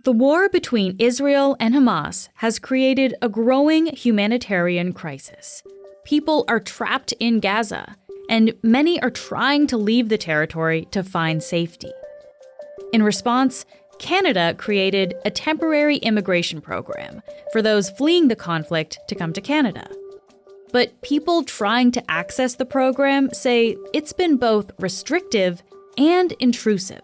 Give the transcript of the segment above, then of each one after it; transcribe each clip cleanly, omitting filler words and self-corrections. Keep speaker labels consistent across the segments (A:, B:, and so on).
A: The war between Israel and Hamas has created a growing humanitarian crisis. People are trapped in Gaza, and many are trying to leave the territory to find safety. In response, Canada created a temporary immigration program for those fleeing the conflict to come to Canada. But people trying to access the program say it's been both restrictive and intrusive.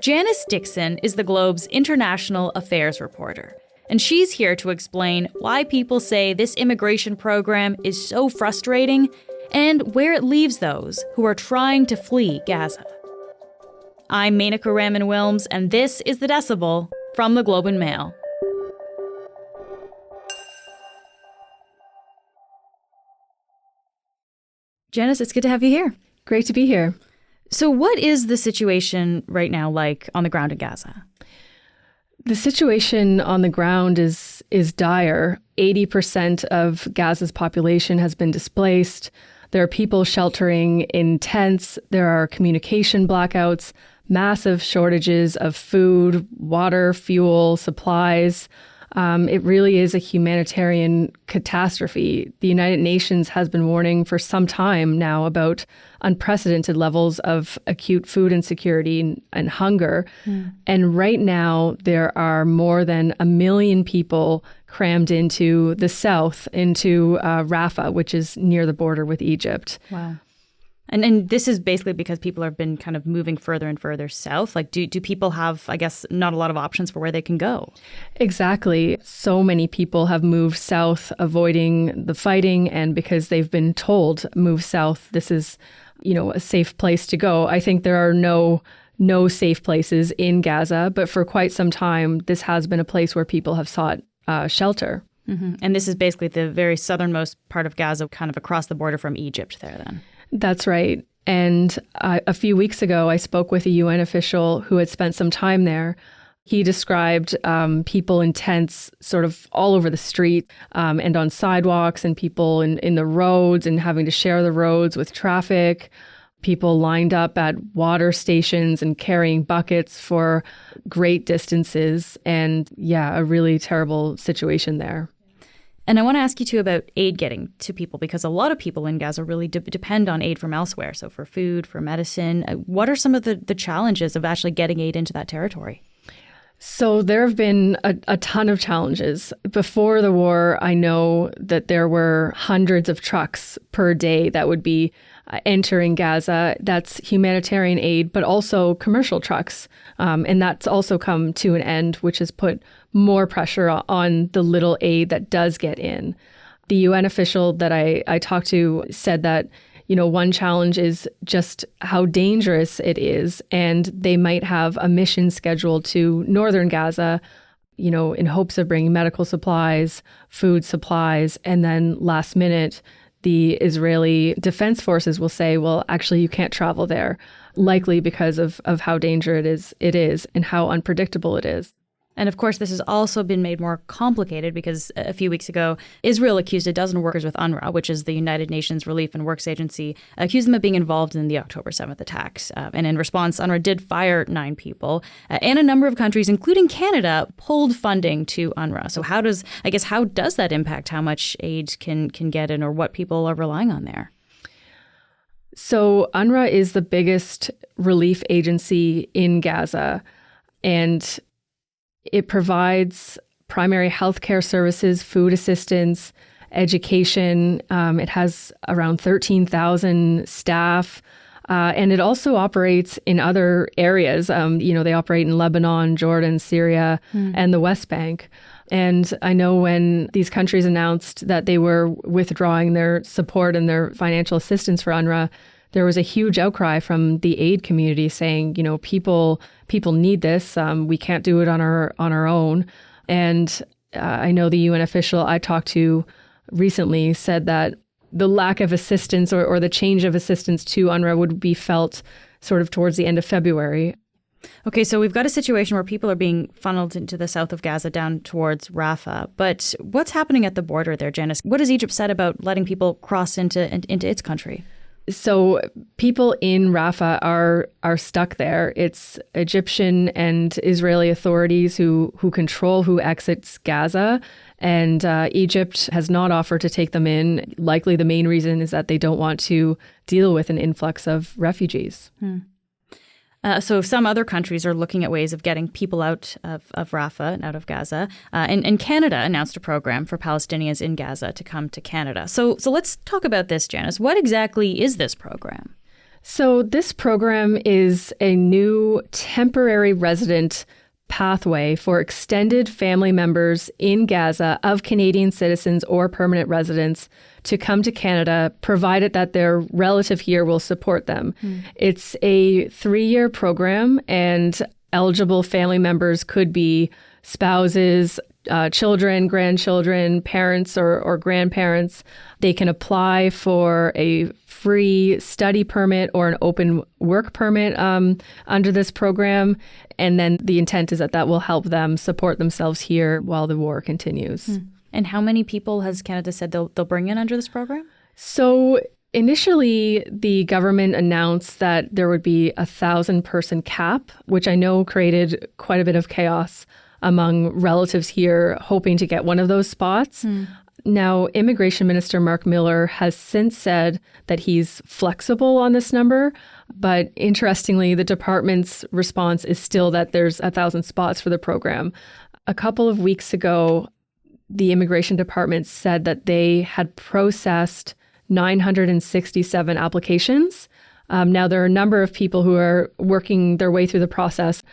A: Janice Dickson is the Globe's international affairs reporter, and she's here to explain why people say this immigration program is so frustrating and where it leaves those who are trying to flee Gaza. I'm Menaka Raman-Wilms, and this is The Decibel from the Globe and Mail. Janice, it's good to have you here.
B: Great to be here.
A: So what is the situation right now like on the ground in Gaza?
B: The situation on the ground is dire. 80% of Gaza's population has been displaced. There are people sheltering in tents. There are communication blackouts, massive shortages of food, water, fuel, supplies. It really is a humanitarian catastrophe. The United Nations has been warning for some time now about unprecedented levels of acute food insecurity and hunger. And right now, there are more than 1 million people crammed into the south, into Rafah, which is near the border with Egypt.
A: Wow. And this is basically because people have been kind of moving further and further south. Like, do people have, I guess, not a lot of options for where they can go?
B: Exactly. So many people have moved south, avoiding the fighting, and because they've been told, move south, this is, a safe place to go. I think there are no safe places in Gaza, but for quite some time, this has been a place where people have sought shelter.
A: Mm-hmm. And this is basically the very southernmost part of Gaza, kind of across the border from Egypt there then.
B: That's right. And a few weeks ago, I spoke with a UN official who had spent some time there. He described people in tents sort of all over the street and on sidewalks, and people in the roads and having to share the roads with traffic, people lined up at water stations and carrying buckets for great distances. And yeah, a really terrible situation there.
A: And I want to ask you, too, about aid getting to people, because a lot of people in Gaza really depend on aid from elsewhere. So for food, for medicine. What are some of the challenges of actually getting aid into that territory?
B: So there have been a ton of challenges. Before the war, I know that there were hundreds of trucks per day that would be entering Gaza. That's humanitarian aid, but also commercial trucks. And that's also come to an end, which has put more pressure on the little aid that does get in. The UN official that I talked to said that, one challenge is just how dangerous it is. And they might have a mission scheduled to northern Gaza, in hopes of bringing medical supplies, food supplies, and then last minute, the Israeli Defense Forces will say, well, actually, you can't travel there, likely because of how dangerous it is and how unpredictable it is.
A: And of course, this has also been made more complicated because a few weeks ago, Israel accused a dozen workers with UNRWA, which is the United Nations Relief and Works Agency, accused them of being involved in the October 7th attacks. And in response, UNRWA did fire 9 people, and a number of countries, including Canada, pulled funding to UNRWA. So how does that impact how much aid can get in, or what people are relying on there?
B: So UNRWA is the biggest relief agency in Gaza, and it provides primary healthcare services, food assistance, education. It has around 13,000 staff, and it also operates in other areas. They operate in Lebanon, Jordan, Syria, and the West Bank. And I know when these countries announced that they were withdrawing their support and their financial assistance for UNRWA, there was a huge outcry from the aid community saying, people need this. We can't do it on our own. And I know the UN official I talked to recently said that the lack of assistance or the change of assistance to UNRWA would be felt sort of towards the end of February.
A: Okay, so we've got a situation where people are being funneled into the south of Gaza down towards Rafah. But what's happening at the border there, Janice? What has Egypt said about letting people cross into its country?
B: So people in Rafah are stuck there. It's Egyptian and Israeli authorities who control who exits Gaza. And Egypt has not offered to take them in. Likely the main reason is that they don't want to deal with an influx of refugees.
A: So some other countries are looking at ways of getting people out of Rafah and out of Gaza. And Canada announced a program for Palestinians in Gaza to come to Canada. So let's talk about this, Janice. What exactly is this program?
B: So this program is a new temporary resident pathway for extended family members in Gaza of Canadian citizens or permanent residents to come to Canada, provided that their relative here will support them. It's a 3-year program, and eligible family members could be spouses, children, grandchildren, parents or grandparents. They can apply for a free study permit or an open work permit under this program. And then the intent is that will help them support themselves here while the war continues.
A: And how many people has Canada said they'll bring in under this program?
B: So initially, the government announced that there would be a 1,000-person cap, which I know created quite a bit of chaos among relatives here hoping to get one of those spots. Now, Immigration Minister Mark Miller has since said that he's flexible on this number. But interestingly, the department's response is still that there's 1,000 spots for the program. A couple of weeks ago, the Immigration Department said that they had processed 967 applications. Now, there are a number of people who are working their way through the process.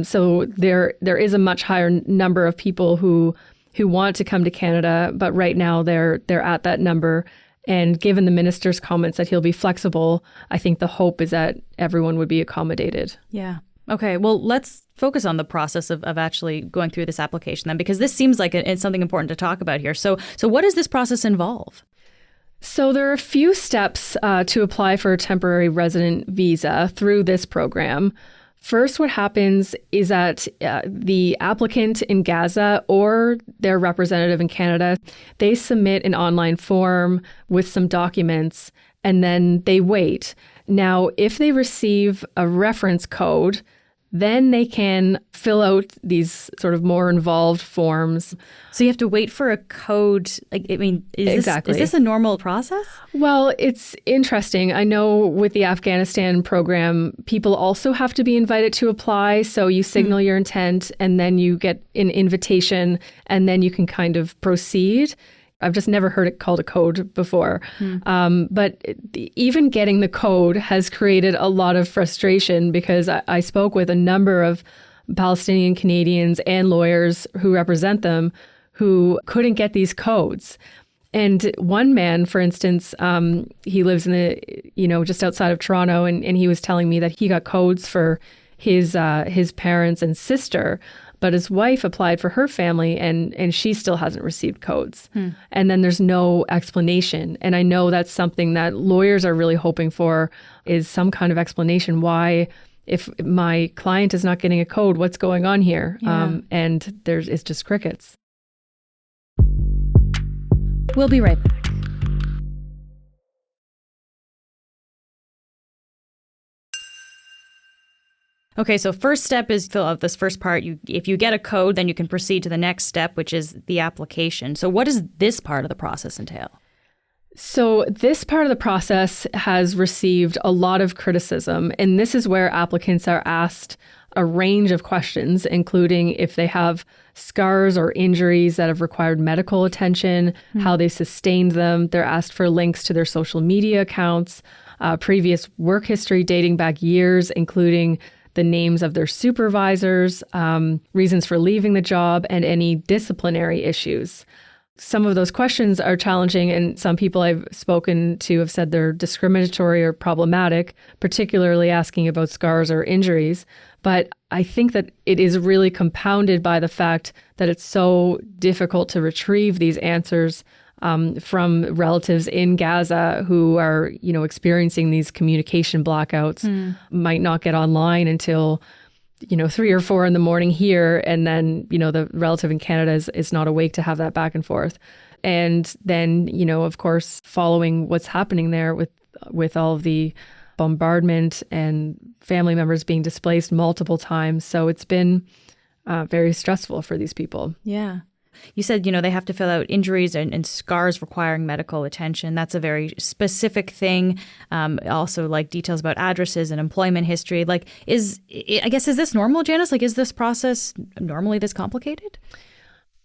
B: So there is a much higher number of people who want to come to Canada, but right now they're at that number. And given the minister's comments that he'll be flexible, I think the hope is that everyone would be accommodated.
A: Yeah. Okay. Well, let's focus on the process of actually going through this application then, because this seems like it's something important to talk about here. So what does this process involve?
B: So there are a few steps to apply for a temporary resident visa through this program. First, what happens is that the applicant in Gaza or their representative in Canada, they submit an online form with some documents, and then they wait. Now, if they receive a reference code, then they can fill out these sort of more involved forms.
A: So you have to wait for a code. Is this a normal process?
B: Well, it's interesting. I know with the Afghanistan program, people also have to be invited to apply. So you signal your intent, and then you get an invitation, and then you can kind of proceed. I've just never heard it called a code before. But even getting the code has created a lot of frustration, because I spoke with a number of Palestinian Canadians and lawyers who represent them who couldn't get these codes. And one man, for instance, he lives in just outside of Toronto, and he was telling me that he got codes for his parents and sister, but his wife applied for her family, and she still hasn't received codes. And then there's no explanation. And I know that's something that lawyers are really hoping for, is some kind of explanation. Why, if my client is not getting a code, what's going on here?
A: Yeah.
B: And it's just crickets.
A: We'll be right back. Okay, so first step is fill out this first part. If you get a code, then you can proceed to the next step, which is the application. So what does this part of the process entail?
B: So this part of the process has received a lot of criticism, and this is where applicants are asked a range of questions, including if they have scars or injuries that have required medical attention, how they sustained them. They're asked for links to their social media accounts, previous work history dating back years, including the names of their supervisors, reasons for leaving the job, and any disciplinary issues. Some of those questions are challenging, and some people I've spoken to have said they're discriminatory or problematic, particularly asking about scars or injuries. But I think that it is really compounded by the fact that it's so difficult to retrieve these answers from relatives in Gaza who are, experiencing these communication blackouts, might not get online until 3 or 4 in the morning here. And then, the relative in Canada is not awake to have that back and forth. And then, of course, following what's happening there with with all of the bombardment and family members being displaced multiple times. So it's been very stressful for these people.
A: Yeah. You said, they have to fill out injuries and scars requiring medical attention. That's a very specific thing. Also, like details about addresses and employment history. Is this normal, Janice? Is this process normally this complicated?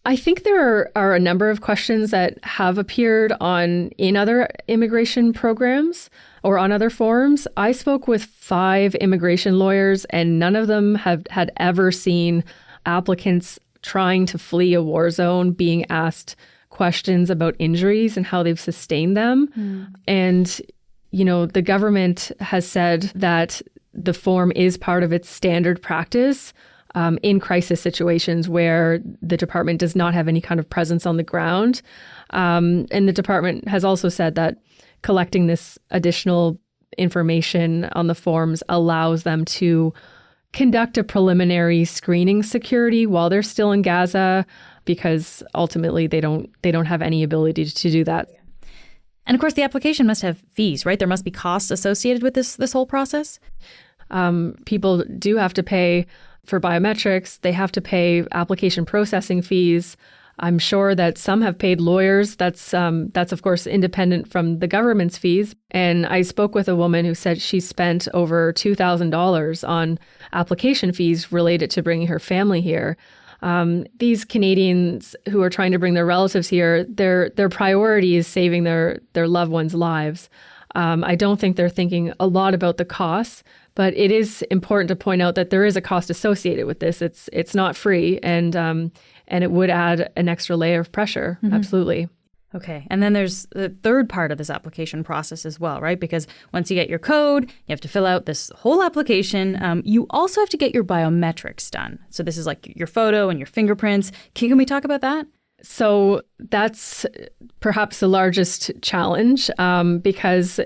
B: I think there are a number of questions that have appeared in other immigration programs or on other forums. I spoke with 5 immigration lawyers, and none of them had ever seen applicants trying to flee a war zone being asked questions about injuries and how they've sustained them. And, the government has said that the form is part of its standard practice in crisis situations where the department does not have any kind of presence on the ground. And the department has also said that collecting this additional information on the forms allows them to conduct a preliminary screening security while they're still in Gaza, because ultimately they don't have any ability to do that.
A: And of course, the application must have fees, right? There must be costs associated with this whole process.
B: People do have to pay for biometrics. They have to pay application processing fees. I'm sure that some have paid lawyers. That's of course independent from the government's fees. And I spoke with a woman who said she spent over $2,000 on application fees related to bringing her family here. These Canadians who are trying to bring their relatives here, their priority is saving their loved ones' lives. I don't think they're thinking a lot about the costs, but it is important to point out that there is a cost associated with this. It's not free, and it would add an extra layer of pressure. Mm-hmm. Absolutely.
A: Okay. And then there's the third part of this application process as well, right? Because once you get your code, you have to fill out this whole application. You also have to get your biometrics done. So this is like your photo and your fingerprints. Can we talk about that?
B: So that's perhaps the largest challenge because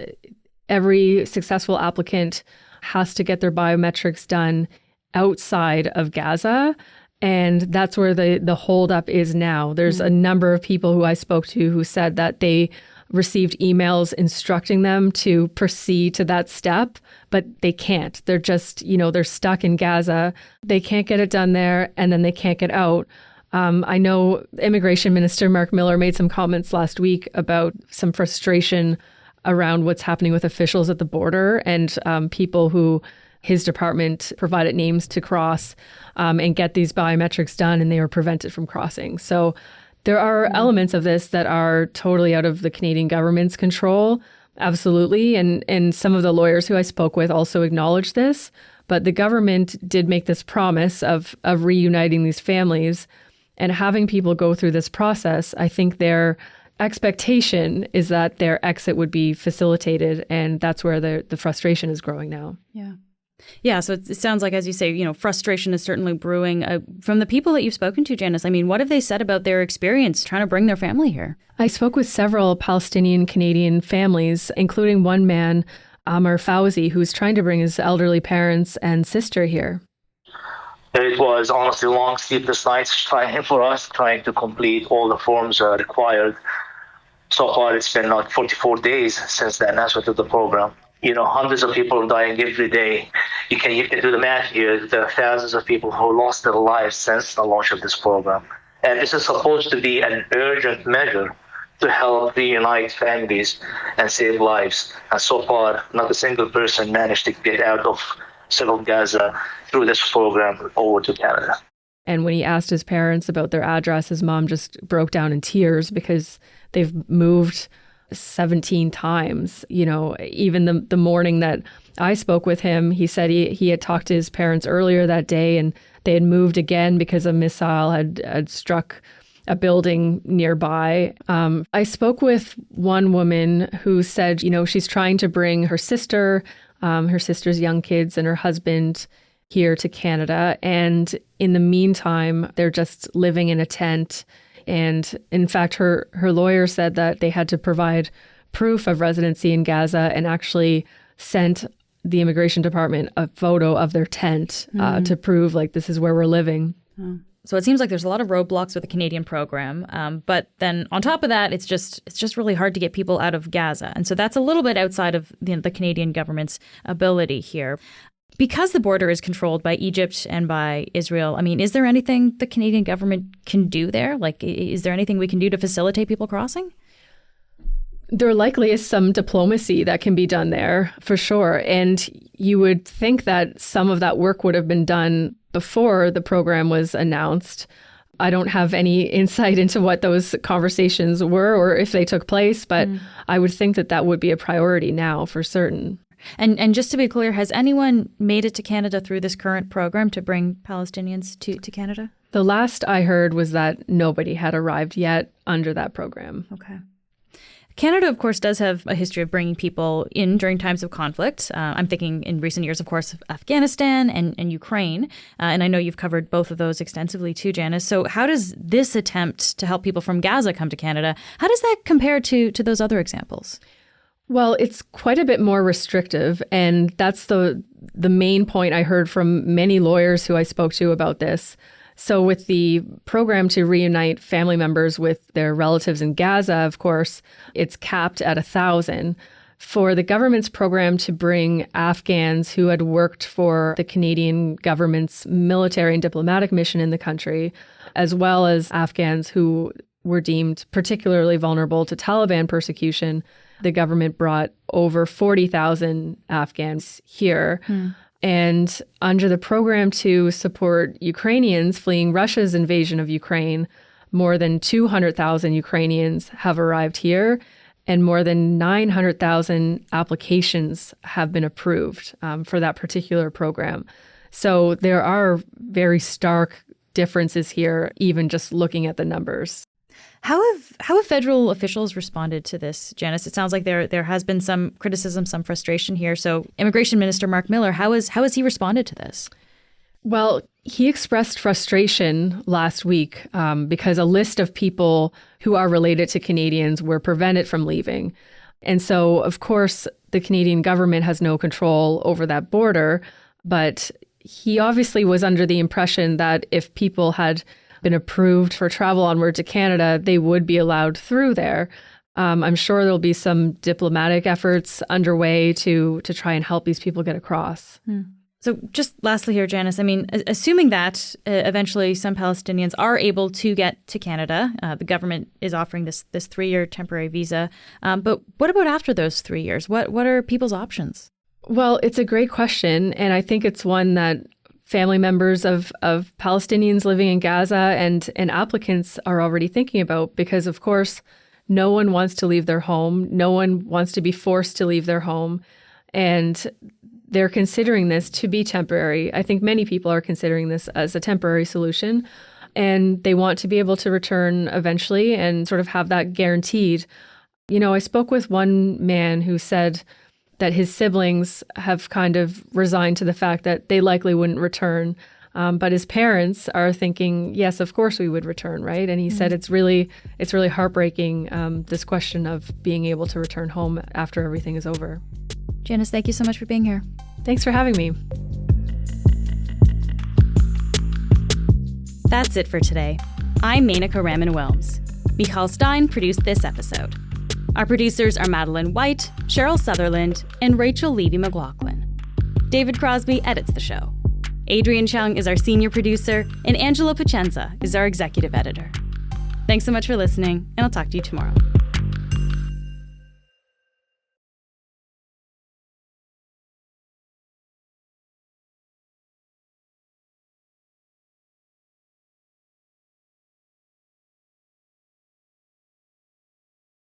B: every successful applicant has to get their biometrics done outside of Gaza. And that's where the holdup is now. There's a number of people who I spoke to who said that they received emails instructing them to proceed to that step, but they can't. They're just, they're stuck in Gaza. They can't get it done there, and then they can't get out. I know Immigration Minister Mark Miller made some comments last week about some frustration around what's happening with officials at the border and people who his department provided names to cross and get these biometrics done, and they were prevented from crossing. So there are elements of this that are totally out of the Canadian government's control, absolutely. And some of the lawyers who I spoke with also acknowledged this. But the government did make this promise of reuniting these families and having people go through this process. I think their expectation is that their exit would be facilitated, and that's where the frustration is growing now.
A: Yeah. Yeah, so it sounds like, as you say, frustration is certainly brewing. From the people that you've spoken to, Janice, what have they said about their experience trying to bring their family here?
B: I spoke with several Palestinian Canadian families, including one man, Amr Fauzi, who's trying to bring his elderly parents and sister here.
C: It was honestly long, sleepless nights for us trying to complete all the forms required. So far, it's been 44 days since the announcement of the program. Hundreds of people are dying every day. You can do the math here. There are thousands of people who lost their lives since the launch of this program. And this is supposed to be an urgent measure to help reunite families and save lives. And so far, not a single person managed to get out of Southern Gaza through this program over to Canada.
B: And when he asked his parents about their address, his mom just broke down in tears because they've moved 17 times. Even the morning that I spoke with him, he said he had talked to his parents earlier that day, and they had moved again because a missile had struck a building nearby. I spoke with one woman who said, she's trying to bring her sister's young kids and her husband here to Canada. And in the meantime, they're just living in a tent. And in fact, her lawyer said that they had to provide proof of residency in Gaza and actually sent the immigration department a photo of their tent to prove this is where we're living.
A: Oh. So it seems like there's a lot of roadblocks with the Canadian program. But then on top of that, it's just really hard to get people out of Gaza. And so that's a little bit outside of the Canadian government's ability here. Because the border is controlled by Egypt and by Israel, I mean, is there anything the Canadian government can do there? Like, is there anything we can do to facilitate people crossing?
B: There likely is some diplomacy that can be done there, for sure. And you would think that some of that work would have been done before the program was announced. I don't have any insight into what those conversations were or if they took place, but I would think that that would be a priority now for certain.
A: And just to be clear, has anyone made it to Canada through this current program to bring Palestinians to Canada?
B: The last I heard was that nobody had arrived yet under that program.
A: Okay. Canada, of course, does have a history of bringing people in during times of conflict. I'm thinking in recent years, of course, of Afghanistan and Ukraine. And I know you've covered both of those extensively too, Janice. So how does this attempt to help people from Gaza come to Canada, how does that compare to those other examples?
B: Well, it's quite a bit more restrictive. And that's the main point I heard from many lawyers who I spoke to about this. So with the program to reunite family members with their relatives in Gaza, of course, it's capped at 1,000. For the government's program to bring Afghans who had worked for the Canadian government's military and diplomatic mission in the country, as well as Afghans who were deemed particularly vulnerable to Taliban persecution, the government brought over 40,000 Afghans here. And under the program to support Ukrainians fleeing Russia's invasion of Ukraine, more than 200,000 Ukrainians have arrived here, and more than 900,000 applications have been approved for that particular program. So there are very stark differences here, even just looking at the numbers.
A: How have federal officials responded to this, Janice? It sounds like there has been some criticism, some frustration here. So Immigration Minister Mark Miller, how has he responded to this?
B: Well, he expressed frustration last week because a list of people who are related to Canadians were prevented from leaving. And so, of course, the Canadian government has no control over that border. But he obviously was under the impression that if people had been approved for travel onward to Canada, they would be allowed through there. I'm sure there'll be some diplomatic efforts underway to try and help these people get across.
A: So just lastly here, Janice, I mean, assuming that eventually some Palestinians are able to get to Canada, the government is offering this 3-year temporary visa. But what about after those 3 years? What are people's options?
B: Well, it's a great question. And I think it's one that family members of Palestinians living in Gaza and applicants are already thinking about, because, of course, no one wants to leave their home. No one wants to be forced to leave their home. And they're considering this to be temporary. I think many people are considering this as a temporary solution. And they want to be able to return eventually and sort of have that guaranteed. You know, I spoke with one man who said that his siblings have kind of resigned to the fact that they likely wouldn't return. But his parents are thinking, yes, of course we would return, right? And he said it's really heartbreaking, this question of being able to return home after everything is over.
A: Janice, thank you so much for being here.
B: Thanks for having me.
A: That's it for today. I'm Menaka Raman-Wilms. Michal Stein produced this episode. Our producers are Madeline White, Cheryl Sutherland, and Rachel Levy-McLaughlin. David Crosby edits the show. Adrian Chung is our senior producer, and Angela Pacenza is our executive editor. Thanks so much for listening, and I'll talk to you tomorrow.